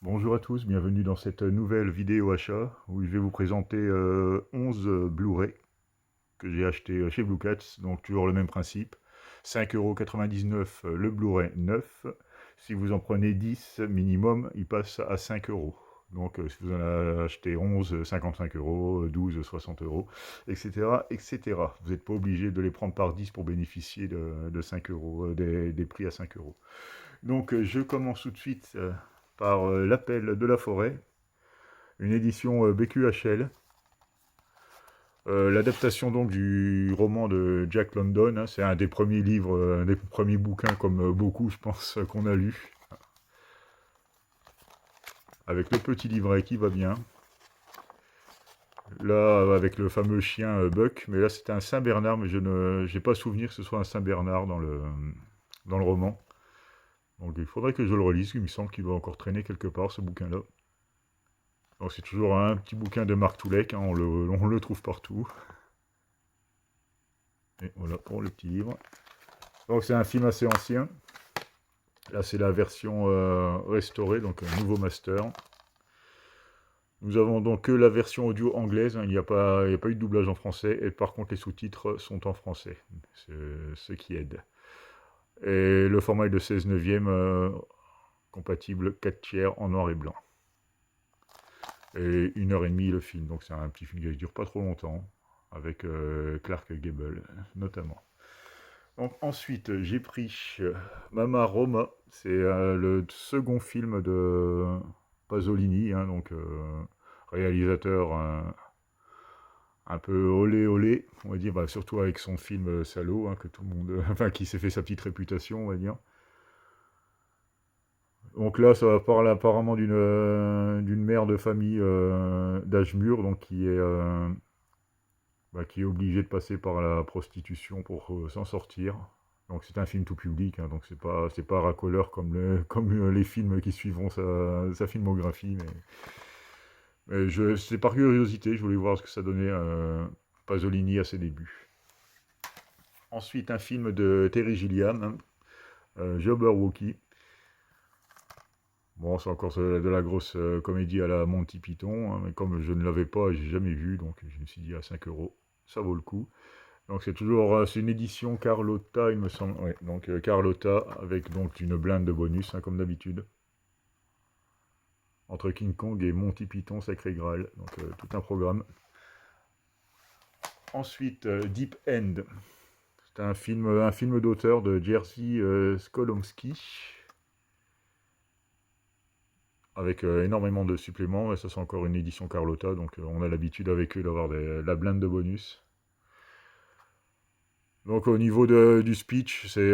Bonjour à tous, bienvenue dans cette nouvelle vidéo achat où je vais vous présenter 11 Blu-ray que j'ai acheté chez Blue Cats. Donc toujours le même principe, 5,99 € le Blu-ray neuf. Si vous en prenez 10 minimum, il passe à 5 euros. Donc si vous en achetez 11, 55 euros, 12, 60 euros, etc. etc. Vous n'êtes pas obligé de les prendre par 10 pour bénéficier de 5 euros, des prix à 5 euros. Donc je commence tout de suite par L'appel de la forêt, une édition BQHL. L'adaptation donc du roman de Jack London, hein, c'est un des premiers livres, un des premiers bouquins comme beaucoup je pense qu'on a lu, avec le petit livret qui va bien. Là avec le fameux chien Buck, mais là c'était un Saint-Bernard, mais je n'ai pas souvenir que ce soit un Saint-Bernard dans le roman. Donc il faudrait que je le relise, il me semble qu'il doit encore traîner quelque part ce bouquin-là. Donc c'est toujours un petit bouquin de Mark Toulek, hein, on le trouve partout. Et voilà pour le petit livre. Donc c'est un film assez ancien. Là c'est la version restaurée, donc un nouveau master. Nous avons donc que la version audio anglaise, hein, il n'y a pas eu de doublage en français, et par contre les sous-titres sont en français, c'est ce qui aide. Et le format est de 16 neuvième, compatible 4 tiers en noir et blanc. Et 1h30 le film, donc c'est un petit film qui ne dure pas trop longtemps, avec Clark Gable notamment. Donc, ensuite, j'ai pris Mama Roma, c'est le second film de Pasolini, hein, donc réalisateur un peu olé olé, on va dire, bah, surtout avec son film Salaud, hein, que tout le monde, enfin qui s'est fait sa petite réputation, on va dire. Donc là, ça va parler apparemment d'une mère de famille d'âge mûr, donc qui est obligée de passer par la prostitution pour s'en sortir. Donc c'est un film tout public, hein, donc c'est pas racoleur comme, comme les films qui suivront sa filmographie, mais c'est par curiosité, je voulais voir ce que ça donnait Pasolini à ses débuts. Ensuite, un film de Terry Gilliam, hein, Jabberwocky. Bon, c'est encore de la grosse comédie à la Monty Python, hein, mais comme je ne l'avais pas, j'ai jamais vu, donc je me suis dit à 5 euros, ça vaut le coup. Donc c'est toujours, c'est une édition Carlotta, il me semble. Ouais, donc Carlotta avec donc une blinde de bonus, hein, comme d'habitude. Entre King Kong et Monty Python, Sacré Graal. Donc tout un programme. Ensuite, Deep End. C'est un film d'auteur de Jerzy Skolomski. Avec énormément de suppléments. Et ça, c'est encore une édition Carlotta. Donc on a l'habitude avec eux d'avoir la blinde de bonus. Donc au niveau du speech, c'est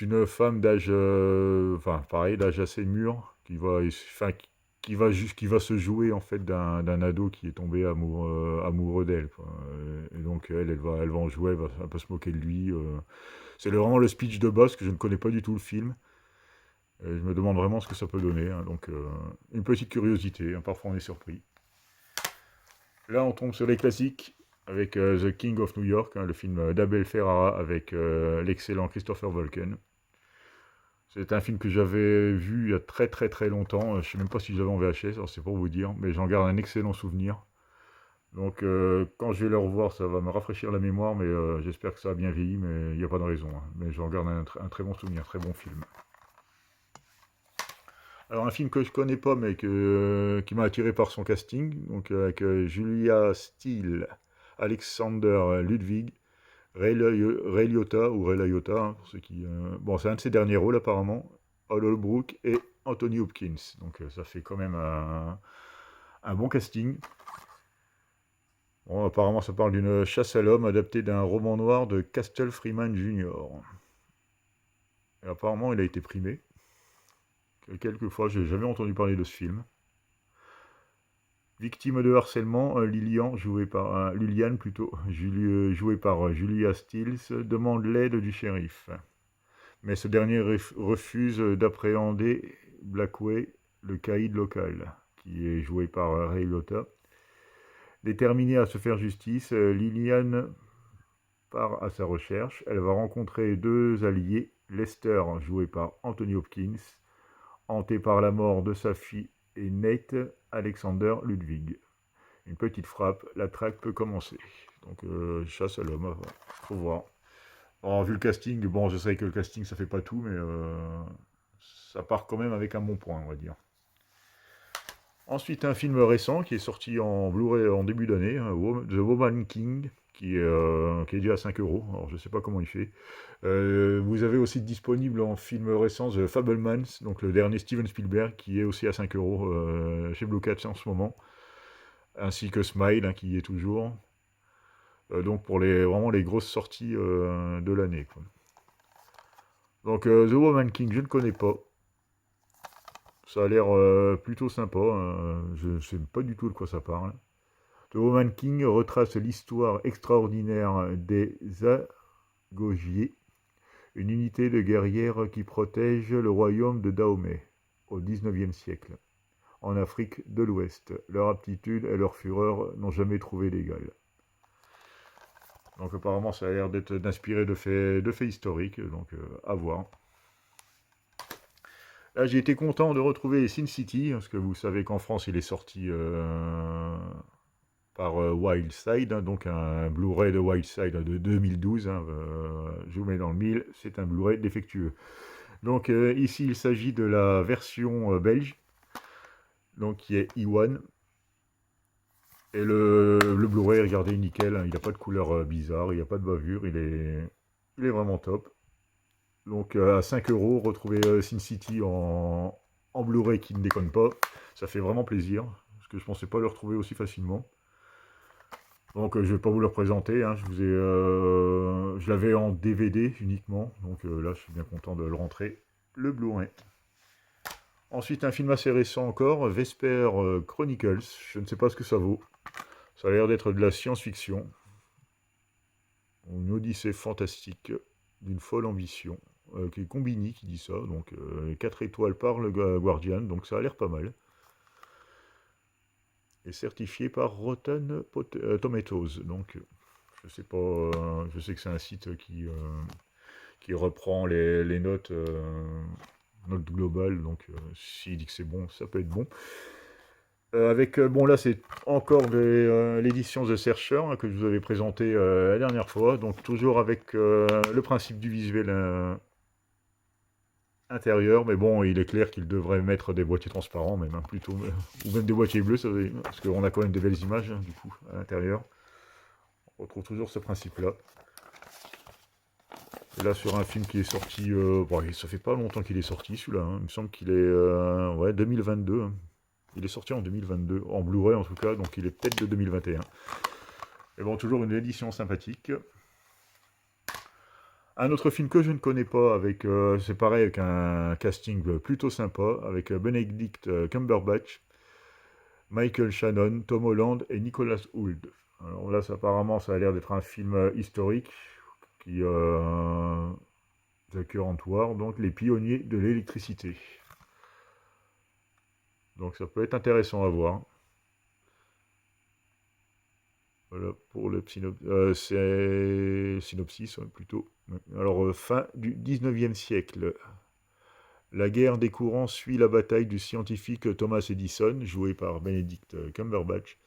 une femme d'âge, enfin pareil, d'âge assez mûr, qui va se jouer en fait d'un ado qui est tombé amoureux d'elle, quoi. Et donc elle va en jouer, elle va un peu se moquer de lui. C'est vraiment le speech de base que je ne connais pas du tout le film. Et je me demande vraiment ce que ça peut donner, hein. Donc une petite curiosité, hein, parfois on est surpris. Là, on tombe sur les classiques avec The King of New York, hein, le film d'Abel Ferrara avec l'excellent Christopher Walken. C'est un film que j'avais vu il y a très très très longtemps. Je ne sais même pas si je l'avais en VHS, alors c'est pour vous dire, mais j'en garde un excellent souvenir. Donc quand je vais le revoir, ça va me rafraîchir la mémoire, mais j'espère que ça a bien vieilli, mais il n'y a pas de raison, hein. Mais j'en garde un très bon souvenir, très bon film. Alors un film que je connais pas, mais qui m'a attiré par son casting, donc avec Julia Steele, Alexander Ludwig, Ray Liotta, ou Ray Liotta, hein, pour ceux qui... Bon, c'est un de ses derniers rôles apparemment, Hal Holbrook et Anthony Hopkins, donc ça fait quand même un bon casting. Bon, apparemment ça parle d'une chasse à l'homme adaptée d'un roman noir de Castle Freeman Jr. Et apparemment il a été primé. Quelques fois, j'ai jamais entendu parler de ce film. Victime de harcèlement, Liliane plutôt, jouée par Julia Stiles, demande l'aide du shérif. Mais ce dernier refuse d'appréhender Blackway, le caïd local, qui est joué par Ray Liotta. Déterminée à se faire justice, Liliane part à sa recherche. Elle va rencontrer deux alliés, Lester, joué par Anthony Hopkins, hanté par la mort de sa fille et Nate Alexander Ludwig. Une petite frappe, la traque peut commencer. Donc, chasse à l'homme, faut voir. Alors, vu le casting, bon, je sais que le casting, ça fait pas tout, mais ça part quand même avec un bon point, on va dire. Ensuite, un film récent qui est sorti en Blu-ray en début d'année, hein, The Woman King, qui est déjà à 5 euros. Alors, je ne sais pas comment il fait. Vous avez aussi disponible en film récent The Fabelmans, donc le dernier Steven Spielberg, qui est aussi à 5 euros chez Blue Cat en ce moment. Ainsi que Smile, hein, qui y est toujours. Donc, pour vraiment les grosses sorties de l'année, quoi. Donc, The Woman King, je ne connais pas. Ça a l'air plutôt sympa, hein. Je ne sais pas du tout de quoi ça parle. The Woman King retrace l'histoire extraordinaire des Zagogiers, une unité de guerrières qui protège le royaume de Dahomey au XIXe siècle, en Afrique de l'Ouest. Leur aptitude et leur fureur n'ont jamais trouvé d'égal. Donc apparemment ça a l'air d'inspirer de faits historiques, donc à voir. Là, j'ai été content de retrouver Sin City, parce que vous savez qu'en France, il est sorti par Wildside, hein, donc un Blu-ray de Wildside de 2012. Hein, je vous mets dans le mille, c'est un Blu-ray défectueux. Donc ici, il s'agit de la version belge, donc qui est E1. Et le Blu-ray, regardez, nickel, hein, il n'a pas de couleur bizarre, il n'y a pas de bavure, il est vraiment top. Donc à 5 euros, retrouver Sin City en Blu-ray qui ne déconne pas. Ça fait vraiment plaisir, parce que je ne pensais pas le retrouver aussi facilement. Donc je ne vais pas vous le représenter, hein, je l'avais en DVD uniquement, donc là je suis bien content de le rentrer, le Blu-ray. Ensuite un film assez récent encore, Vesper Chronicles, je ne sais pas ce que ça vaut. Ça a l'air d'être de la science-fiction. Une odyssée fantastique d'une folle ambition. Qui est Combini qui dit ça, donc 4 étoiles par le Guardian, donc ça a l'air pas mal. Et certifié par Rotten Tomatoes, donc je sais pas, je sais que c'est un site qui reprend les notes, notes globales, donc s'il dit que c'est bon, ça peut être bon. Bon là c'est encore l'édition The Searcher, hein, que je vous avais présenté la dernière fois, donc toujours avec le principe du visuel intérieur, mais bon, il est clair qu'il devrait mettre des boîtiers transparents, même, hein, plutôt, ou même des boîtiers bleus, parce qu'on a quand même des belles images, hein, du coup, à l'intérieur. On retrouve toujours ce principe-là. Et là, sur un film qui est sorti, bon, ça fait pas longtemps qu'il est sorti, celui-là, hein. Il me semble qu'il est, ouais, 2022, hein. Il est sorti en 2022, en Blu-ray en tout cas, donc il est peut-être de 2021. Et bon, toujours une édition sympathique. Un autre film que je ne connais pas, c'est pareil, avec un casting plutôt sympa, avec Benedict Cumberbatch, Michael Shannon, Tom Holland et Nicholas Hoult. Alors là, apparemment, ça a l'air d'être un film historique qui The Current War, donc les pionniers de l'électricité. Donc ça peut être intéressant à voir. Voilà pour le synopsis, plutôt. Alors, fin du 19e siècle. La guerre des courants suit la bataille du scientifique Thomas Edison, joué par Benedict Cumberbatch,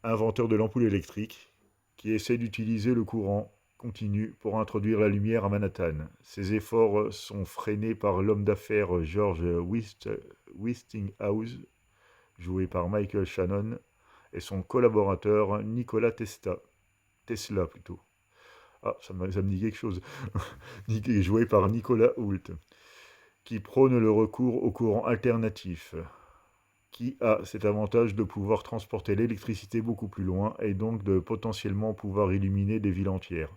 inventeur de l'ampoule électrique, qui essaie d'utiliser le courant continu pour introduire la lumière à Manhattan. Ses efforts sont freinés par l'homme d'affaires George Westinghouse, joué par Michael Shannon, et son collaborateur Nikola Tesla plutôt. Ah, ça me dit quelque chose. Joué par Nicolas Hoult, qui prône le recours au courant alternatif, qui a cet avantage de pouvoir transporter l'électricité beaucoup plus loin et donc de potentiellement pouvoir illuminer des villes entières.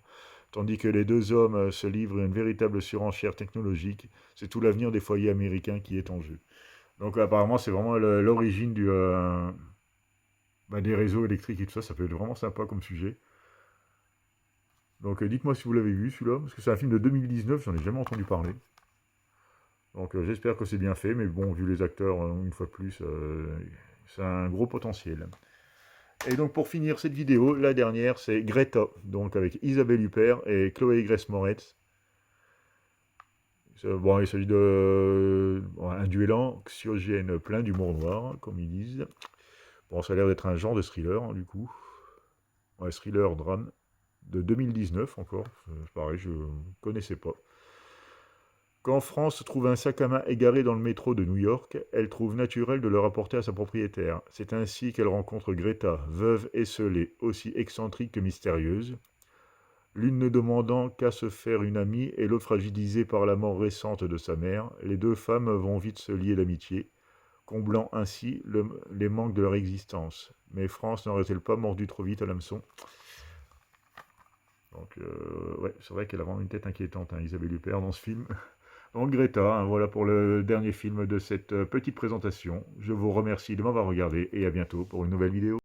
Tandis que les deux hommes se livrent une véritable surenchère technologique, c'est tout l'avenir des foyers américains qui est en jeu. Donc apparemment c'est vraiment l'origine des réseaux électriques et tout ça, ça peut être vraiment sympa comme sujet. Donc dites-moi si vous l'avez vu celui-là, parce que c'est un film de 2019, j'en ai jamais entendu parler. Donc j'espère que c'est bien fait, mais bon, vu les acteurs, une fois de plus, c'est un gros potentiel. Et donc pour finir cette vidéo, la dernière, c'est Greta, donc avec Isabelle Huppert et Chloé Grace Moretz. Bon, il s'agit de bon, un duel anxiogène plein d'humour noir, comme ils disent. Bon, ça a l'air d'être un genre de thriller, hein, du coup. Ouais, thriller, drame, de 2019 encore. Pareil, je connaissais pas. Quand France trouve un sac à main égaré dans le métro de New York, elle trouve naturel de le rapporter à sa propriétaire. C'est ainsi qu'elle rencontre Greta, veuve esseulée, aussi excentrique que mystérieuse. L'une ne demandant qu'à se faire une amie et l'autre fragilisée par la mort récente de sa mère, les deux femmes vont vite se lier d'amitié, comblant ainsi les manques de leur existence. Mais France n'aurait-elle pas mordu trop vite à l'hameçon? Donc, ouais, c'est vrai qu'elle a vraiment une tête inquiétante, hein, Isabelle Huppert, dans ce film. Donc, Greta, hein, voilà pour le dernier film de cette petite présentation. Je vous remercie de m'avoir regardé et à bientôt pour une nouvelle vidéo.